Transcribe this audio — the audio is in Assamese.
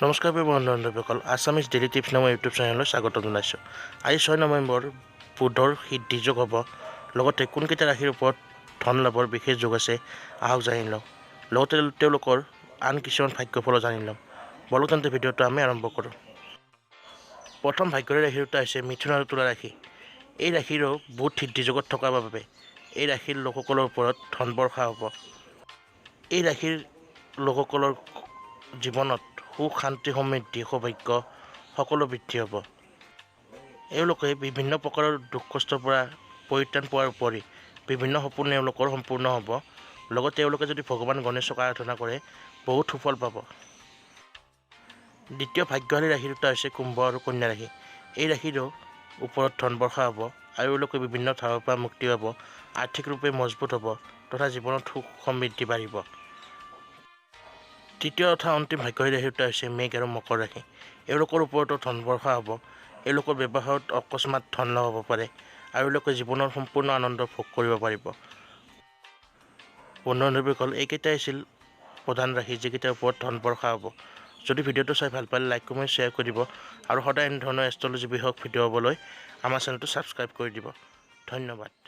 নমস্কাৰ বন্ধুসকল, আছামিজ ডেইলি টিপছ নামৰ ইউটিউব চেনেললৈ স্বাগত জনাইছোঁ। আজি 6 নৱেম্বৰ বুধৰ সিদ্ধি যোগ হ'ব। লগতে কোনকেইটা ৰাশিৰ ওপৰত ধন লাভৰ বিশেষ যোগ আছে আহক জানি লওঁ। লগতে তেওঁলোকৰ আন কিছুমান ভাগ্যফলো জানি লওঁ। বলক তেন্তে ভিডিঅ'টো আমি আৰম্ভ কৰোঁ। প্ৰথম ভাগ্যৰে ৰাশি দুটা হৈছে মিথুন আৰু তুলা ৰাশি। এই ৰাশিৰো বুধ সিদ্ধি যোগত থকাৰ বাবে এই ৰাশিৰ লোকসকলৰ ওপৰত ধন বৰ্ষা হ'ব। এই ৰাশিৰ লোকসকলৰ জীৱনত সুখ, শান্তি, সমৃদ্ধি, সৌভাগ্য সকলো বৃদ্ধি হ'ব। এওঁলোকে বিভিন্ন প্ৰকাৰৰ দুখ কষ্টৰ পৰা পৰিত্ৰাণ পোৱাৰ উপৰি বিভিন্ন সপোন এওঁলোকৰ সম্পূৰ্ণ হ'ব। লগতে তেওঁলোকে যদি ভগৱান গণেশক আৰাধনা কৰে বহুত সুফল পাব। দ্বিতীয় ভাগ্যশালী ৰাশি দুটা হৈছে কুম্ভ আৰু কন্যা ৰাশি। এই ৰাশিৰো ওপৰত ধন বৰ্ষা হ'ব আৰু এওঁলোকে বিভিন্ন ধাৰৰ পৰা মুক্তি পাব, আৰ্থিক ৰূপে মজবুত হ'ব তথা জীৱনত সুখ সমৃদ্ধি বাঢ়িব। তৃতীয় তথা অন্তিম ভাগ্যশালী ৰাশি দুটা হৈছে মেঘ আৰু মকৰ ৰাশি। এওঁলোকৰ ওপৰতো ধন বৰ্ষা হ'ব। এওঁলোকৰ ব্যৱসায়ত অকস্মাত ধন লাভ হ'ব পাৰে আৰু এওঁলোকে জীৱনৰ সম্পূৰ্ণ আনন্দ ভোগ কৰিব পাৰিব। বন্ধুসকল, এইকেইটাই আছিল প্ৰধান ৰাশি যিকেইটাৰ ওপৰত ধন বৰ্ষা হ'ব। যদি ভিডিঅ'টো চাই ভাল পালে লাইক কমেণ্ট শ্বেয়াৰ কৰি দিব আৰু সদায় এনেধৰণৰ এষ্ট্ৰলজি বিষয়ক ভিডিঅ' পাবলৈ আমাৰ চেনেলটো ছাবস্ক্ৰাইব কৰি দিব। ধন্যবাদ।